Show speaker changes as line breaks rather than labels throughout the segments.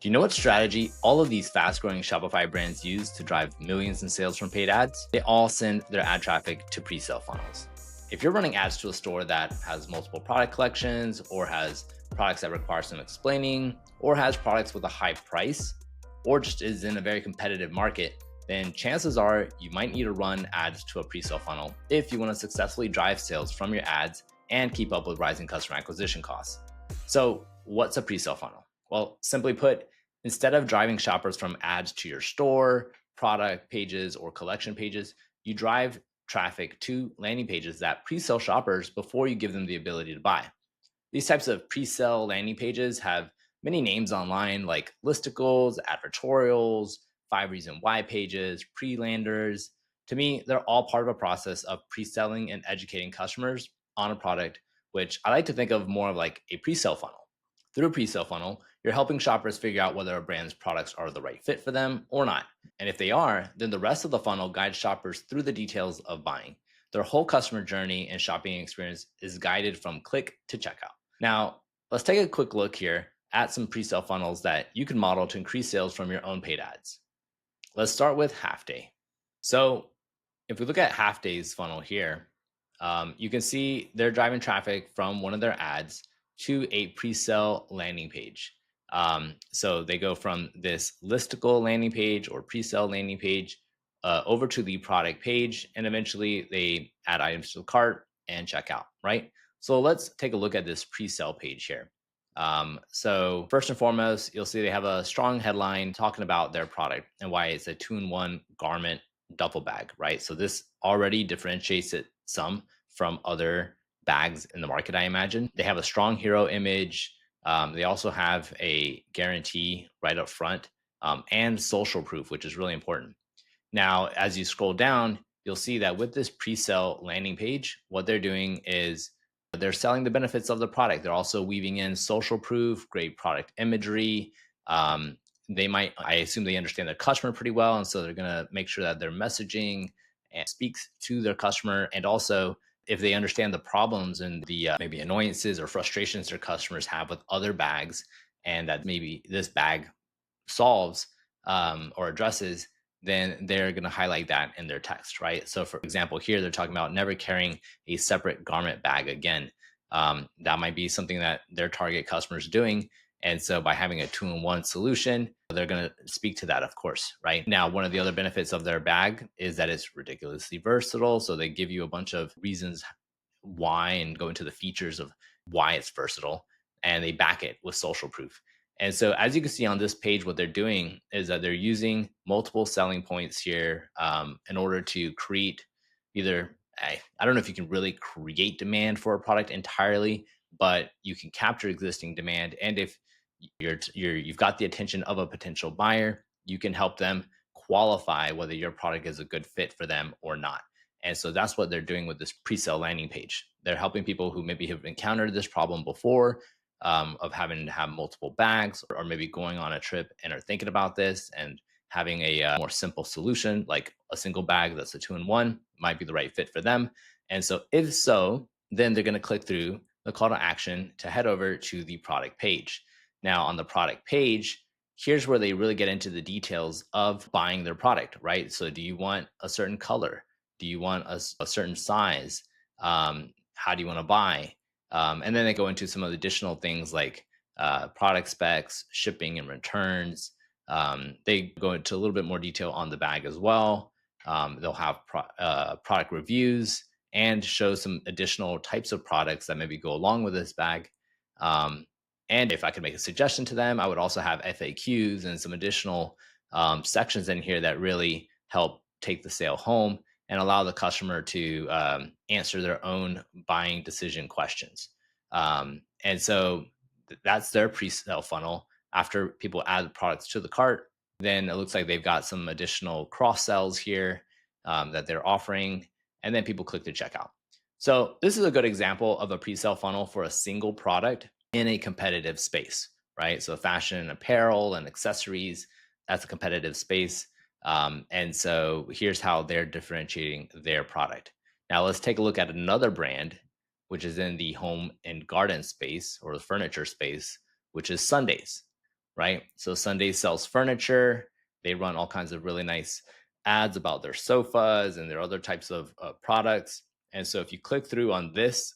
Do you know what strategy all of these fast growing Shopify brands use to drive millions in sales from paid ads? They all send their ad traffic to pre-sale funnels. If you're running ads to a store that has multiple product collections or has products that require some explaining or has products with a high price or just is in a very competitive market, then chances are you might need to run ads to a pre-sale funnel if you want to successfully drive sales from your ads and keep up with rising customer acquisition costs. So what's a pre-sale funnel? Well, simply put, instead of driving shoppers from ads to your store, product pages, or collection pages, you drive traffic to landing pages that pre-sell shoppers before you give them the ability to buy. These types of pre-sell landing pages have many names online like listicles, advertorials, 5 reason why pages, pre-landers. To me, they're all part of a process of pre-selling and educating customers on a product, which I like to think of more of like a pre-sale funnel. Through a pre-sale funnel, you're helping shoppers figure out whether a brand's products are the right fit for them or not. And if they are, then the rest of the funnel guides shoppers through the details of buying. Their whole customer journey and shopping experience is guided from click to checkout. Now, let's take a quick look here at some pre-sale funnels that you can model to increase sales from your own paid ads. Let's start with Half Day. So if we look at Half Day's funnel here, you can see they're driving traffic from one of their ads to a pre-sale landing page. So they go from this listicle landing page or pre-sale landing page over to the product page, and eventually they add items to the cart and check out, right? So let's take a look at this pre-sale page here. So first and foremost, you'll see they have a strong headline talking about their product and why it's a 2-in-1 garment duffel bag, right? So this already differentiates it some from other bags in the market, I imagine. They have a strong hero image. They also have a guarantee right up front and social proof, which is really important. Now, as you scroll down, you'll see that with this pre-sale landing page, what they're doing is they're selling the benefits of the product. They're also weaving in social proof, great product imagery. I assume they understand their customer pretty well. And so they're going to make sure that their messaging speaks to their customer. And also, if they understand the problems and the maybe annoyances or frustrations their customers have with other bags, and that maybe this bag solves or addresses, then they're going to highlight that in their text, right? So, for example, here they're talking about never carrying a separate garment bag again. That might be something that their target customers doing. And so, by having a 2-in-1 solution, they're going to speak to that, of course, right? Now, one of the other benefits of their bag is that it's ridiculously versatile. So, they give you a bunch of reasons why and go into the features of why it's versatile, and they back it with social proof. And so, as you can see on this page, what they're doing is that they're using multiple selling points here in order to create either, I don't know if you can really create demand for a product entirely, but you can capture existing demand. And if you've got the attention of a potential buyer, you can help them qualify whether your product is a good fit for them or not. And so that's what they're doing with this pre-sale landing page. They're helping people who maybe have encountered this problem before, of having to have multiple bags, or maybe going on a trip and are thinking about this and having a more simple solution like a single bag that's a 2-in-1 might be the right fit for them. And so if so, then they're going to click through the call to action to head over to the product page. Now on the product page, here's where they really get into the details of buying their product, right? So do you want a certain color? Do you want a certain size? How do you want to buy? And then they go into some of the additional things like product specs, shipping and returns. They go into a little bit more detail on the bag as well. They'll have product reviews and show some additional types of products that maybe go along with this bag. And if I could make a suggestion to them, I would also have FAQs and some additional sections in here that really help take the sale home and allow the customer to answer their own buying decision questions. And so that's their pre-sale funnel. After people add the products to the cart, then it looks like they've got some additional cross sells here that they're offering, and then people click to checkout. So this is a good example of a pre-sale funnel for a single product in a competitive space, right? So fashion, apparel, and accessories, that's a competitive space. And so here's how they're differentiating their product. Now let's take a look at another brand, which is in the home and garden space or the furniture space, which is Sundays, right? So Sunday sells furniture. They run all kinds of really nice ads about their sofas and their other types of products. And so if you click through on this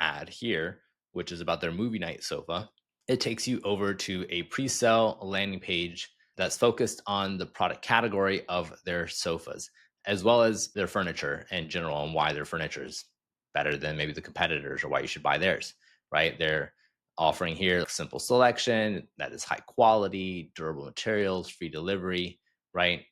ad here, which is about their movie night sofa, it takes you over to a pre-sale landing page that's focused on the product category of their sofas, as well as their furniture in general and why their furniture is better than maybe the competitors or why you should buy theirs, right? They're offering here simple selection that is high quality, durable materials, free delivery, right?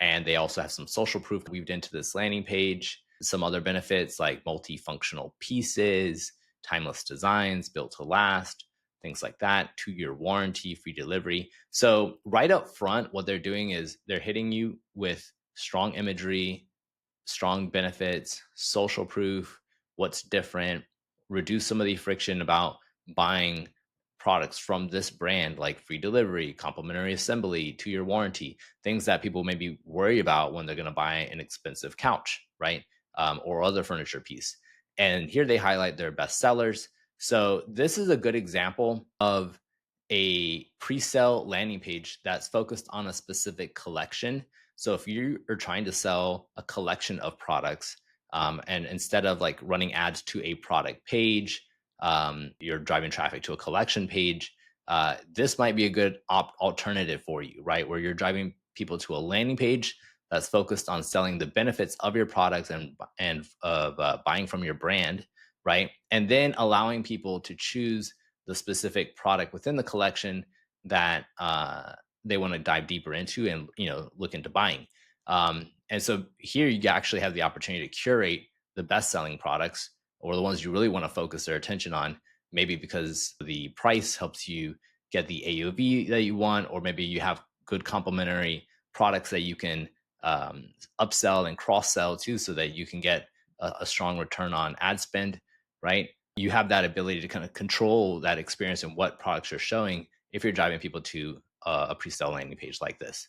And they also have some social proof weaved into this landing page, some other benefits like multifunctional pieces, timeless designs built to last, things like that, 2-year warranty, free delivery. So right up front, what they're doing is they're hitting you with strong imagery, strong benefits, social proof, what's different, reduce some of the friction about buying products from this brand, like free delivery, complimentary assembly, 2-year warranty, things that people maybe worry about when they're going to buy an expensive couch, right? Or other furniture piece. And here they highlight their best sellers. So this is a good example of a pre-sale landing page that's focused on a specific collection. So if you are trying to sell a collection of products, and instead of like running ads to a product page, you're driving traffic to a collection page. This might be a good alternative for you, right? Where you're driving people to a landing page that's focused on selling the benefits of your products and of buying from your brand, right? And then allowing people to choose the specific product within the collection that they want to dive deeper into and look into buying. And so here you actually have the opportunity to curate the best selling products or the ones you really want to focus their attention on, maybe because the price helps you get the AOV that you want, or maybe you have good complementary products that you can upsell and cross sell to so that you can get a strong return on ad spend, right? You have that ability to kind of control that experience and what products you're showing if you're driving people to a pre-sale landing page like this.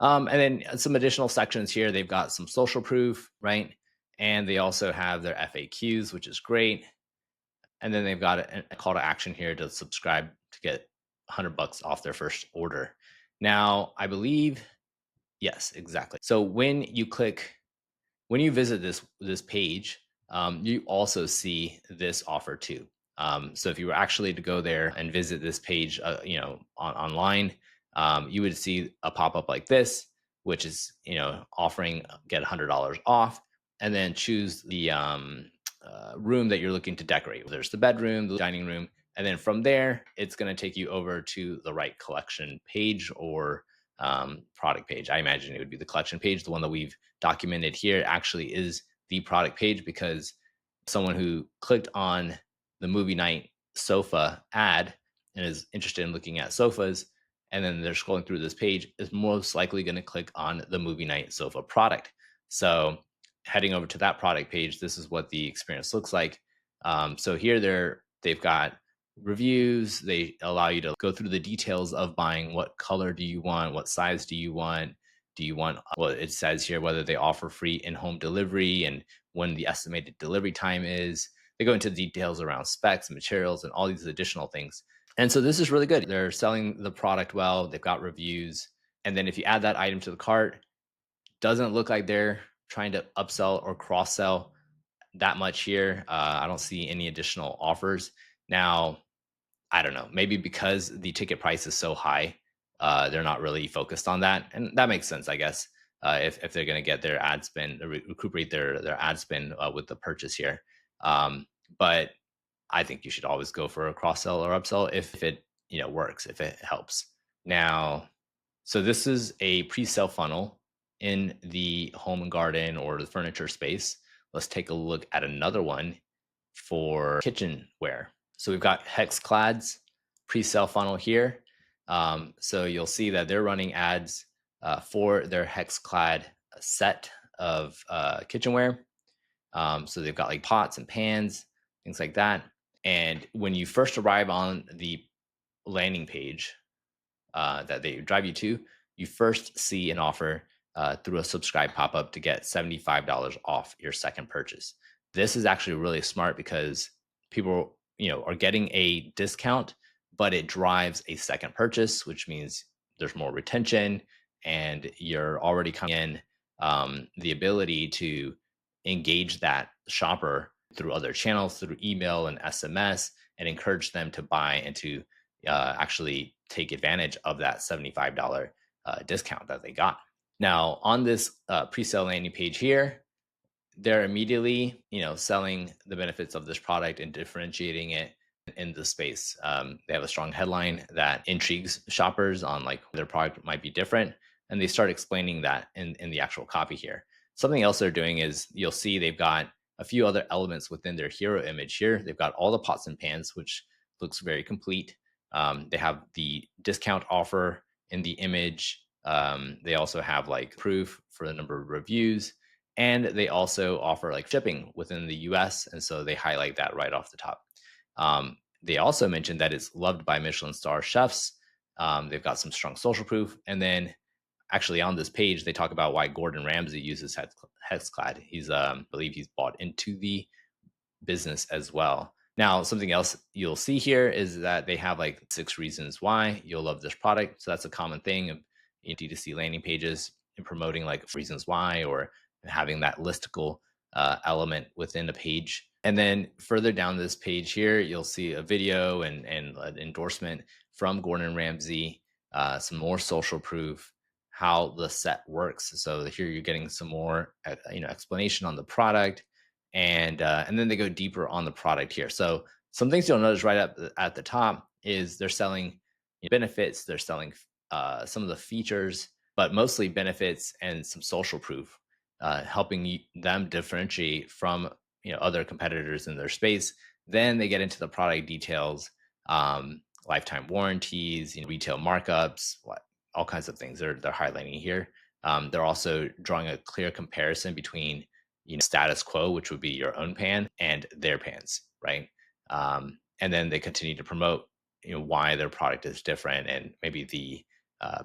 And then some additional sections here. They've got some social proof, right? And they also have their FAQs, which is great. And then they've got a call to action here to subscribe to get $100 off their first order. Now, I believe, yes, exactly. So when you visit this page, you also see this offer too. So if you were actually to go there and visit this page, online, you would see a pop up like this, which is offering get $100 off, and then choose the room that you're looking to decorate. There's the bedroom, the dining room, and then from there, it's going to take you over to the right collection page or product page. I imagine it would be the collection page. The one that we've documented here actually is the product page because someone who clicked on the movie night sofa ad and is interested in looking at sofas, and then they're scrolling through this page, is most likely going to click on the movie night sofa product. So heading over to that product page, this is what the experience looks like. So here they've got reviews. They allow you to go through the details of buying. What color do you want? What size do you want? Do you want, well, it says here whether they offer free in-home delivery and when the estimated delivery time is. They go into details around specs, materials, and all these additional things. And so this is really good. They're selling the product well. They've got reviews. And then if you add that item to the cart, doesn't look like they're trying to upsell or cross sell that much here. I don't see any additional offers. Now, I don't know, maybe because the ticket price is so high, they're not really focused on that. And that makes sense, I guess, if they're going to get their ad spend, recuperate their ad spend with the purchase here. But I think you should always go for a cross sell or upsell if it works, if it helps. Now, so this is a pre-sale funnel in the home and garden or the furniture space. Let's take a look at another one for kitchenware. So we've got Hexclad's pre-sale funnel here. So you'll see that they're running ads for their Hexclad set of kitchenware. So they've got like pots and pans, things like that. And when you first arrive on the landing page that they drive you to, you first see an offer through a subscribe pop-up to get $75 off your second purchase. This is actually really smart because people, are getting a discount but it drives a second purchase, which means there's more retention and you're already coming in, the ability to engage that shopper through other channels, through email and SMS, and encourage them to buy and to actually take advantage of that $75 discount that they got. Now, on this pre-sale landing page here, they're immediately, selling the benefits of this product and differentiating it in the space. They have a strong headline that intrigues shoppers on like their product might be different, and they start explaining that in the actual copy here. Something else they're doing is you'll see they've got a few other elements within their hero image here. They've got all the pots and pans, which looks very complete. They have the discount offer in the image. They also have like proof for the number of reviews, and they also offer like shipping within the US. And so they highlight that right off the top. They also mentioned that it's loved by Michelin star chefs. They've got some strong social proof. And then actually on this page, they talk about why Gordon Ramsay uses Hexclad. I believe he's bought into the business as well. Now, something else you'll see here is that they have like 6 reasons why you'll love this product. So that's a common thing of D2C landing pages in promoting like reasons why, or having that listicle element within a page. And then further down this page here, you'll see a video and an endorsement from Gordon Ramsay, some more social proof, how the set works. So here you're getting some more explanation on the product, and then they go deeper on the product here. So some things you'll notice right up at the top is they're selling benefits, they're selling some of the features, but mostly benefits and some social proof, helping them differentiate from other competitors in their space. Then they get into the product details, lifetime warranties, retail markups, all kinds of things they're highlighting here. They're also drawing a clear comparison between status quo, which would be your own pan, and their pans, right? And then they continue to promote why their product is different, and maybe the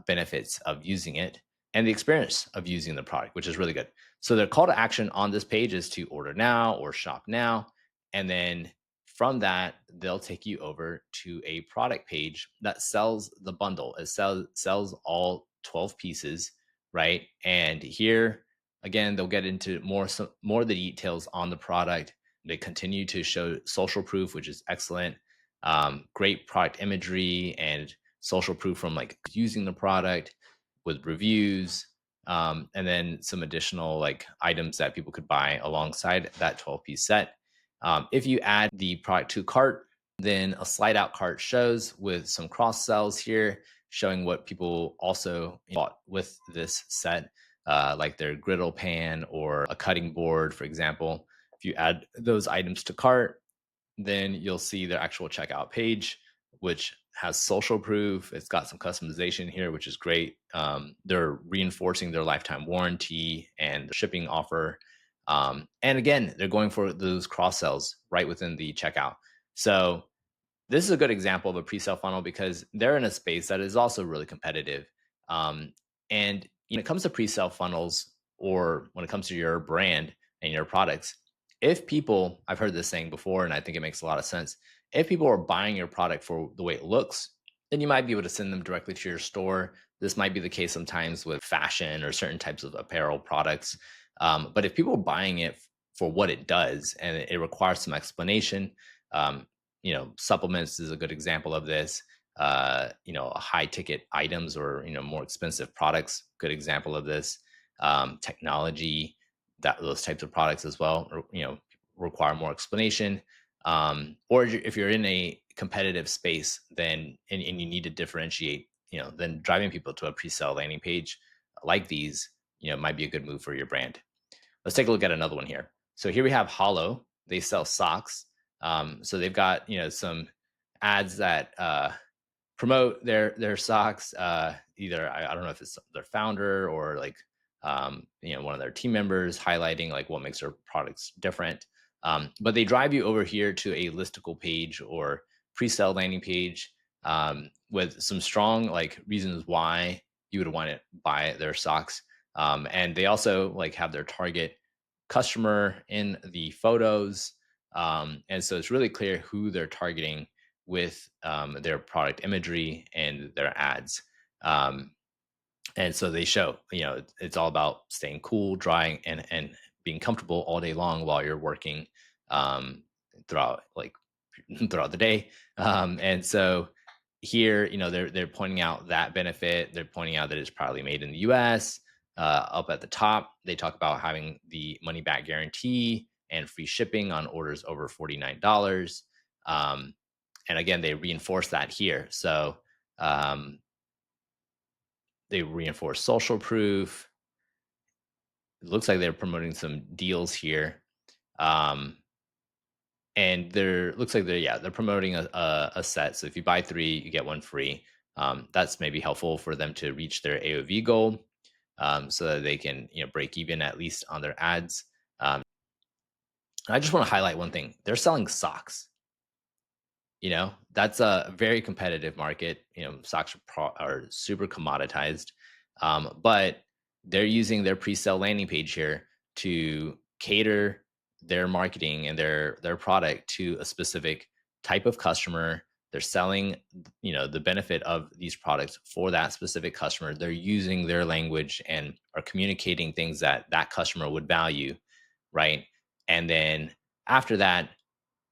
benefits of using it and the experience of using the product, which is really good. So their call to action on this page is to order now or shop now. And then from that, they'll take you over to a product page that sells the bundle. It sells all 12 pieces, right? And here, again, they'll get into more of the details on the product. They continue to show social proof, which is excellent. Great product imagery and social proof from like using the product with reviews, and then some additional like items that people could buy alongside that 12-piece set. If you add the product to cart, then a slide out cart shows with some cross sells here, showing what people also bought with this set, like their griddle pan or a cutting board, for example. If you add those items to cart, then you'll see their actual checkout page, which has social proof. It's got some customization here, which is great. They're reinforcing their lifetime warranty and shipping offer. And again, they're going for those cross sells right within the checkout. So this is a good example of a pre-sale funnel because they're in a space that is also really competitive. And when it comes to pre-sale funnels, or when it comes to your brand and your products, if people, I've heard this saying before, and I think it makes a lot of sense. If people are buying your product for the way it looks, then you might be able to send them directly to your store. This might be the case sometimes with fashion or certain types of apparel products. But if people are buying it for what it does and it requires some explanation, supplements is a good example of this. High ticket items or more expensive products, good example of this. Technology, that those types of products as well, require more explanation. Or if you're in a competitive space, then and you need to differentiate, then driving people to a pre-sale landing page like these, might be a good move for your brand. Let's take a look at another one here. So here we have Hollow. They sell socks. So they've got some ads that promote their socks. Either I don't know if it's their founder or like one of their team members highlighting like what makes their products different. But they drive you over here to a listicle page or pre-sale landing page, with some strong like reasons why you would want to buy their socks. And they also like have their target customer in the photos. And so it's really clear who they're targeting with their product imagery and their ads. Um, and so they show, it's all about staying cool, drying, and being comfortable all day long while you're working um, throughout throughout the day. And so here, they're pointing out that benefit. They're pointing out that it's probably made in the U.S. Up at the top, they talk about having the money back guarantee and free shipping on orders over $49. Um, and again, they reinforce that here. So um, they reinforce social proof. It looks like they're promoting some deals here. Um, and they're looks like they're promoting a set. So if you buy 3, you get 1 free. That's maybe helpful for them to reach their AOV goal, so that they can break even at least on their ads. I just want to highlight one thing: they're selling socks. That's a very competitive market. Stocks are super commoditized. But they're using their pre-sale landing page here to cater their marketing and their product to a specific type of customer. They're selling the benefit of these products for that specific customer. They're using their language and are communicating things that that customer would value, right? And then after that,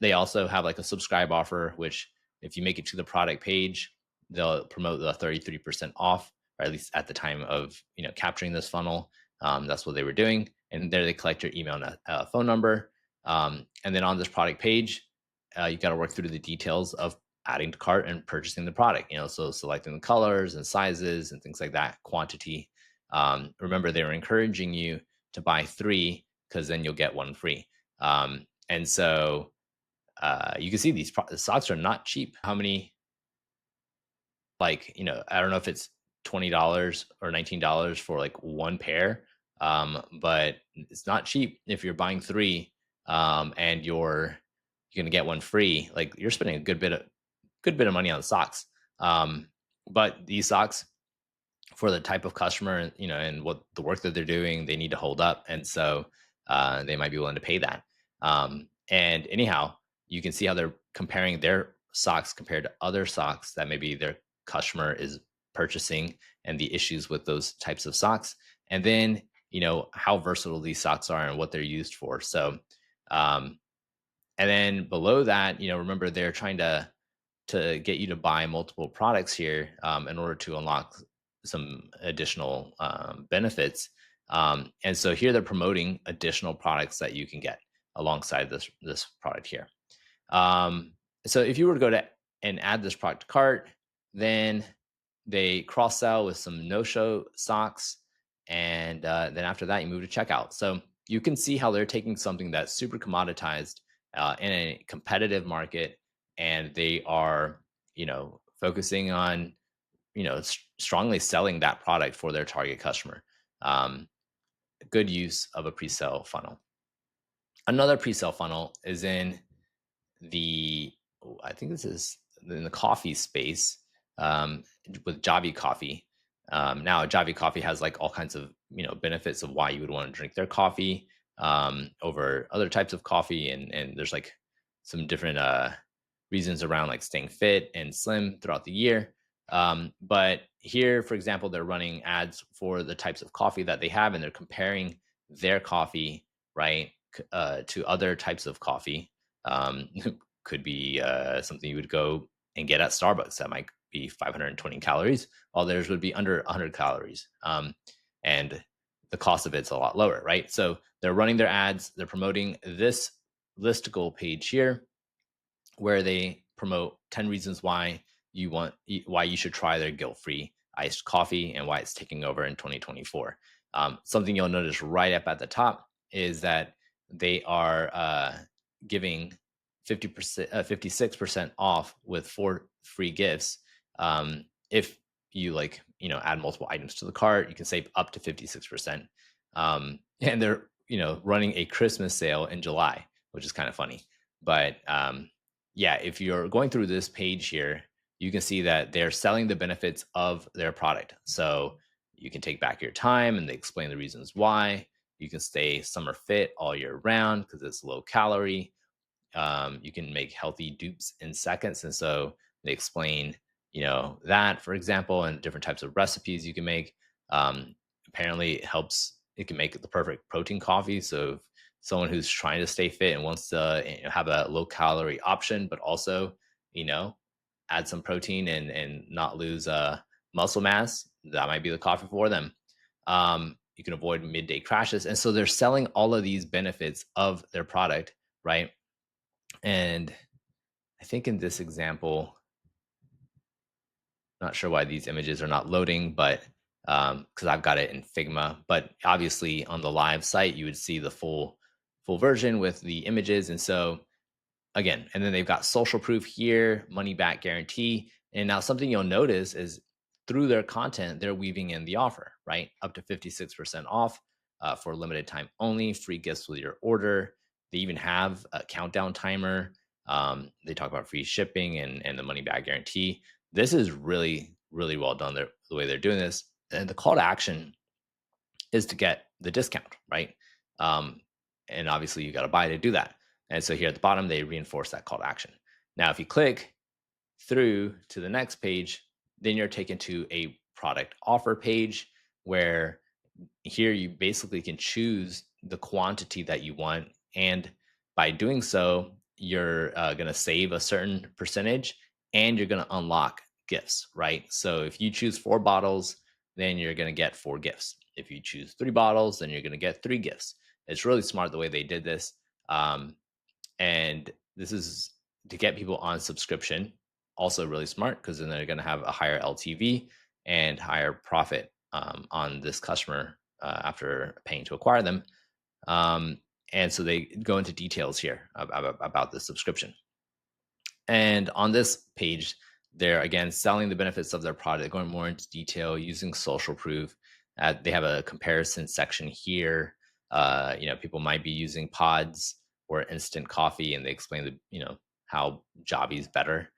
they also have like a subscribe offer, which if you make it to the product page, they'll promote the 33% off, or at least at the time of capturing this funnel. That's what they were doing, and there they collect your email and phone number. And then on this product page, you got to work through the details of adding to cart and purchasing the product. So selecting the colors and sizes and things like that, quantity. Remember, they were encouraging you to buy 3 because then you'll get 1 free. And so you can see these socks are not cheap. How many, I don't know if it's $20 or $19 for like 1 pair. But it's not cheap if you're buying 3, and you're gonna get 1 free. Like, you're spending a good bit of money on socks. But these socks, for the type of customer and and what the work that they're doing, they need to hold up, and so they might be willing to pay that. And anyhow, you can see how they're comparing their socks compared to other socks that maybe their customer is purchasing, and the issues with those types of socks, and then how versatile these socks are and what they're used for. So um, and then below that, remember, they're trying to get you to buy multiple products here, in order to unlock some additional benefits. And so here they're promoting additional products that you can get alongside this product here. Um, so if you were to go to and add this product to cart, then they cross sell with some no-show socks, and then after that you move to checkout. So you can see how they're taking something that's super commoditized in a competitive market, and they are focusing on strongly selling that product for their target customer. um, Good use of a pre-sale funnel. Another pre-sale funnel is in the I think this is in the coffee space, um, with Javi Coffee. Now, Javi Coffee has like all kinds of benefits of why you would want to drink their coffee over other types of coffee, and there's like some different reasons around like staying fit and slim throughout the year. But here, for example, they're running ads for the types of coffee that they have, and they're comparing their coffee, right, to other types of coffee. Um, could be something you would go and get at Starbucks that might be 520 calories, while theirs would be under 100 calories. And the cost of it's a lot lower, right? So they're running their ads, they're promoting this listicle page here, where they promote 10 reasons why you should try their guilt-free iced coffee and why it's taking over in 2024. Something you'll notice right up at the top is that they are giving 50%, 56% off with 4 free gifts. If you add multiple items to the cart, you can save up to 56%. And they're running a Christmas sale in July, which is kind of funny. But yeah, if you're going through this page here, you can see that they're selling the benefits of their product. So you can take back your time, and they explain the reasons why. You can stay summer fit all year round because it's low calorie. You can make healthy dupes in seconds. And so they explain, that, for example, and different types of recipes you can make. Apparently, it can make the perfect protein coffee. So, if someone who's trying to stay fit and wants to have a low calorie option, but also, you know, add some protein and not lose muscle mass, that might be the coffee for them. You can avoid midday crashes. And so they're selling all of these benefits of their product, right? And I think in this example, not sure why these images are not loading, but because I've got it in Figma. But obviously on the live site, you would see the full version with the images. And so again, and then they've got social proof here, money back guarantee. And now something you'll notice is through their content, they're weaving in the offer, right? Up to 56% off for a limited time only, free gifts with your order. They even have a countdown timer. They talk about free shipping and the money back guarantee. This is really, really well done the way they're doing this. And the call to action is to get the discount, right? Um, and obviously you got to buy to do that. And so here at the bottom, they reinforce that call to action. Now, if you click through to the next page, then you're taken to a product offer page where here you basically can choose the quantity that you want. And by doing so, you're going to save a certain percentage and you're going to unlock gifts, right? So if you choose 4 bottles, then you're going to get 4 gifts. If you choose 3 bottles, then you're going to get 3 gifts. It's really smart the way they did this. And this is to get people on subscription. Also really smart because then they're going to have a higher LTV and higher profit on this customer after paying to acquire them. And so they go into details here about the subscription. And on this page, they're again selling the benefits of their product, going more into detail using social proof. They have a comparison section here. People might be using pods or instant coffee, and they explain how Javi is better.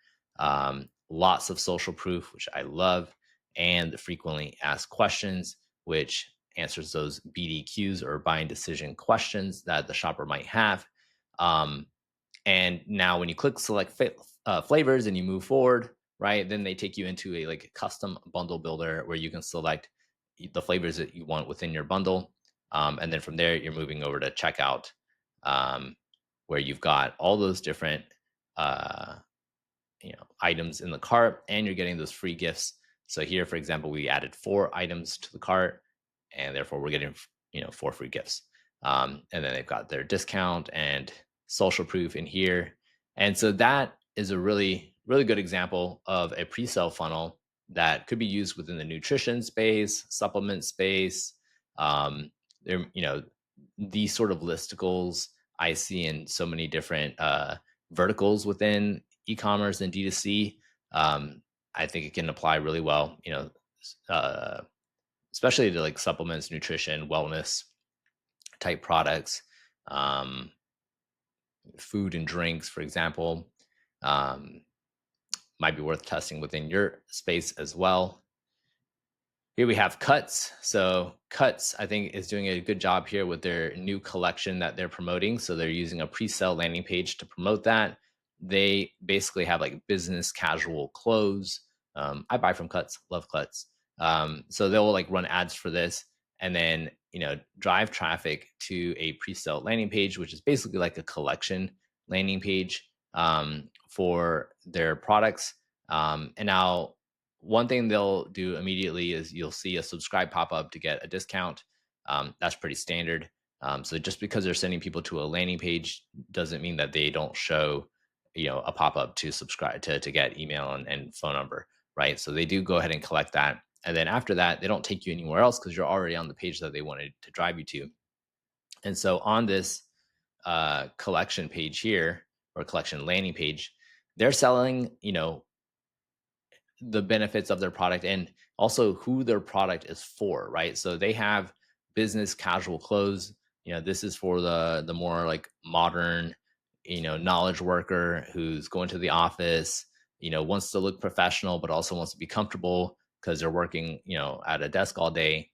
Lots of social proof, which I love, and frequently asked questions, which answers those BDQs or buying decision questions that the shopper might have. And now when you click select flavors and you move forward, right, then they take you into a custom bundle builder where you can select the flavors that you want within your bundle. And then from there, you're moving over to checkout, where you've got all those different items in the cart, and you're getting those free gifts. So here, for example, we added 4 items to the cart, and therefore we're getting 4 free gifts. And then they've got their discount and social proof in here. And so that is a really, really good example of a pre-sale funnel that could be used within the nutrition space, supplement space. These sort of listicles I see in so many different verticals within e-commerce and D2C. I think it can apply really well, especially to supplements, nutrition, wellness type products, food and drinks, for example, might be worth testing within your space as well. Here we have Cuts. So Cuts, I think, is doing a good job here with their new collection that they're promoting. So they're using a pre-sale landing page to promote that. They basically have business casual clothes. I buy from Cuts, love Cuts. So they'll run ads for this and then, drive traffic to a pre-sale landing page, which is basically like a collection landing page for their products. And now one thing they'll do immediately is you'll see a subscribe pop-up to get a discount. That's pretty standard. So just because they're sending people to a landing page doesn't mean that they don't show, a pop-up to subscribe to get email and phone number, right? So they do go ahead and collect that. And then after that, they don't take you anywhere else because you're already on the page that they wanted to drive you to. And so on this collection page here, or collection landing page, they're selling, the benefits of their product and also who their product is for, right? So they have business casual clothes. This is for the more modern, knowledge worker who's going to the office, wants to look professional, but also wants to be comfortable because they're working, at a desk all day.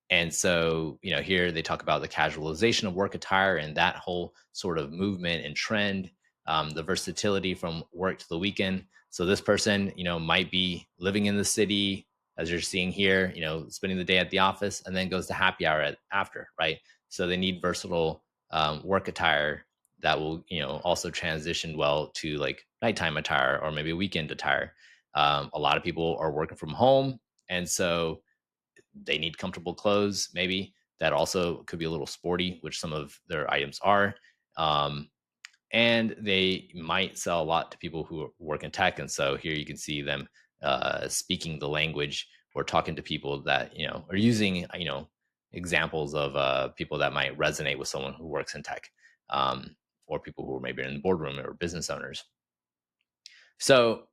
And so, here they talk about the casualization of work attire and that whole sort of movement and trend, the versatility from work to the weekend. So this person, might be living in the city, as you're seeing here, spending the day at the office and then goes to happy hour after, right? So they need versatile work attire that will, also transition well to like nighttime attire or maybe weekend attire. A lot of people are working from home, and so they need comfortable clothes, maybe that also could be a little sporty, which some of their items are. Um, and they might sell a lot to people who work in tech. And so here you can see them speaking the language or talking to people that, are using, examples of people that might resonate with someone who works in tech, um, or people who are maybe in the boardroom or business owners. So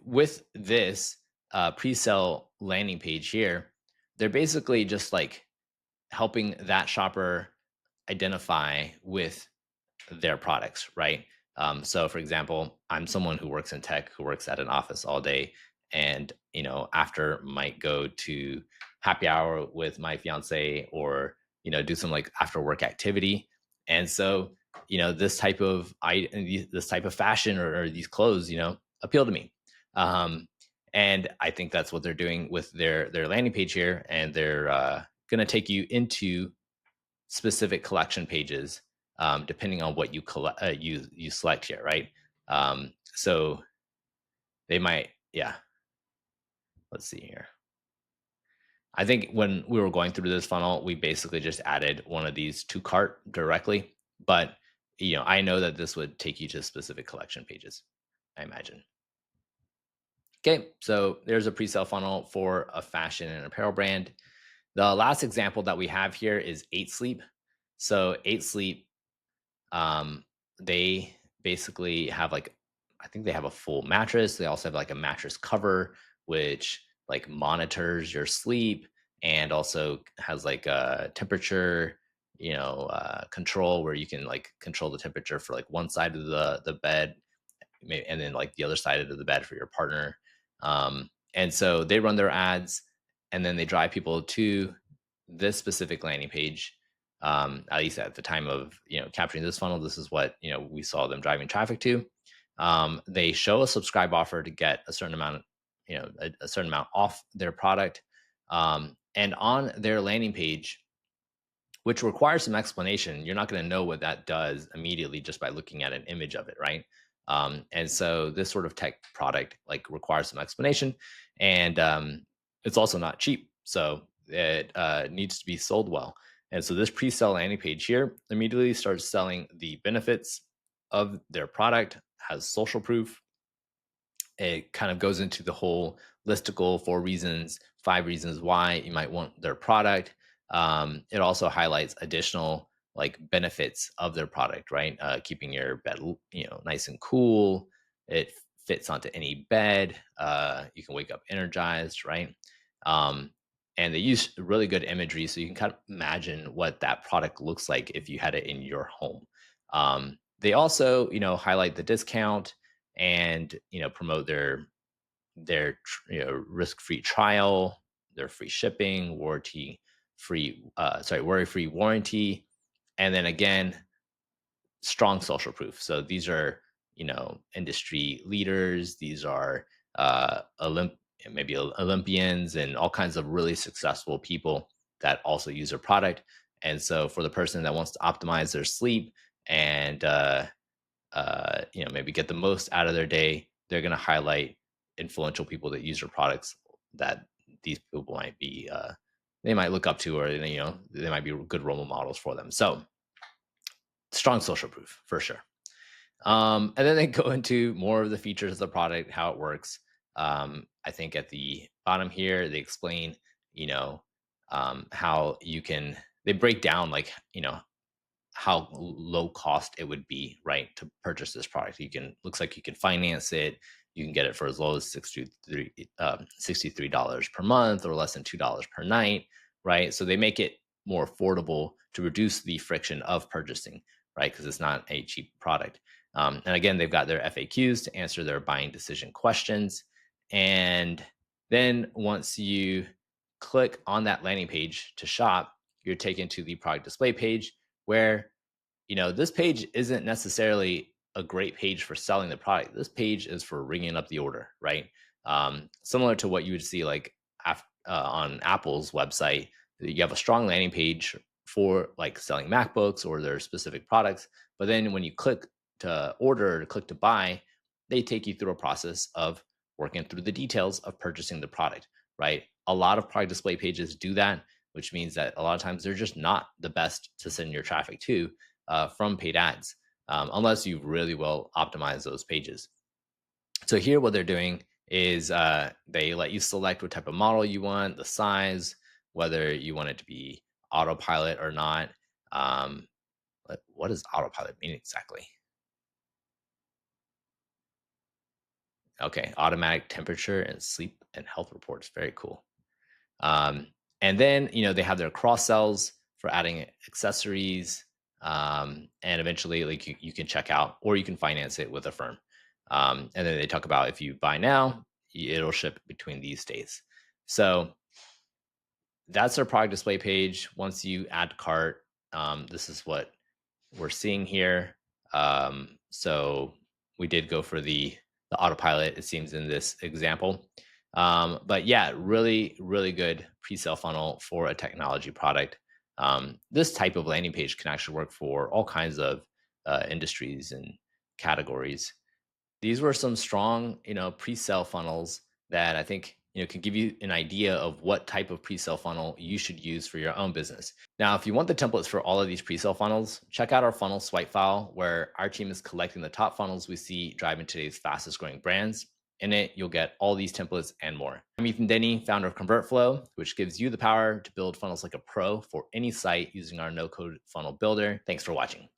with this pre-sale landing page here, they're basically just like helping that shopper identify with their products, right? So, for example, I'm someone who works in tech, who works at an office all day, and after might go to happy hour with my fiance, or do some like after work activity. And so, this type of fashion, or these clothes, appeal to me. Um, and I think that's what they're doing with their landing page here, and they're going to take you into specific collection pages, depending on what you select here, right? So they might, yeah. Let's see here. I think when we were going through this funnel, we basically just added one of these to cart directly, but I know that this would take you to specific collection pages, I imagine. Okay, so there's a pre-sale funnel for a fashion and apparel brand. The last example that we have here is 8 Sleep. So 8 Sleep, Um, they basically have like, I think they have a full mattress. They also have like a mattress cover, which like monitors your sleep and also has like a temperature, control, where you can like control the temperature for like one side of the bed, and then like the other side of the bed for your partner. And so they run their ads, and then they drive people to this specific landing page. At least at the time of capturing this funnel, this is what we saw them driving traffic to. They show a subscribe offer to get a certain amount, a certain amount off their product, and on their landing page, which requires some explanation. You're not going to know what that does immediately just by looking at an image of it, right? And so this sort of tech product like requires some explanation, and it's also not cheap, so it needs to be sold well. And so this pre-sale landing page here immediately starts selling the benefits of their product, has social proof. It kind of goes into the whole listicle, 4 reasons, 5 reasons why you might want their product. It also highlights additional like benefits of their product, right? Keeping your bed, nice and cool. It fits onto any bed. You can wake up energized, right? Um, and they use really good imagery, so you can kind of imagine what that product looks like if you had it in your home. They also, highlight the discount, and promote their risk-free trial, their free shipping, worry-free warranty, and then again, strong social proof. So these are industry leaders. These are maybe Olympians and all kinds of really successful people that also use their product. And so for the person that wants to optimize their sleep and maybe get the most out of their day, they're going to highlight influential people that use your products that these people might be, they might look up to, or, they might be good role models for them. So strong social proof for sure. And then they go into more of the features of the product, how it works. I think at the bottom here, they explain, how they break down like, how low cost it would be, right, to purchase this product. Looks like you can finance it. You can get it for as low as $63 per month, or less than $2 per night, right? So they make it more affordable to reduce the friction of purchasing, right? Because it's not a cheap product. And again, they've got their FAQs to answer their buying decision questions. And then once you click on that landing page to shop, you're taken to the product display page where, this page isn't necessarily a great page for selling the product. This page is for ringing up the order, right? Similar to what you would see like on Apple's website, you have a strong landing page for like selling MacBooks or their specific products. But then when you click to order or click to buy, they take you through a process of working through the details of purchasing the product, right? A lot of product display pages do that, which means that a lot of times they're just not the best to send your traffic to from paid ads, unless you really well optimize those pages. So here, what they're doing is they let you select what type of model you want, the size, whether you want it to be autopilot or not. What does autopilot mean exactly? Okay, automatic temperature and sleep and health reports. Very cool. Um, and then, they have their cross sells for adding accessories. And eventually, like you can check out or you can finance it with a firm. And then they talk about if you buy now, it'll ship between these days. So that's our product display page. Once you add cart, this is what we're seeing here. So we did go for the autopilot, it seems, in this example. But yeah, really, really good pre-sale funnel for a technology product. This type of landing page can actually work for all kinds of industries and categories. These were some strong, pre-sale funnels that I think, can give you an idea of what type of pre-sale funnel you should use for your own business. Now, if you want the templates for all of these pre-sale funnels, check out our funnel swipe file where our team is collecting the top funnels we see driving today's fastest growing brands. In it, you'll get all these templates and more. I'm Ethan Denny, founder of ConvertFlow, which gives you the power to build funnels like a pro for any site using our no-code funnel builder. Thanks for watching.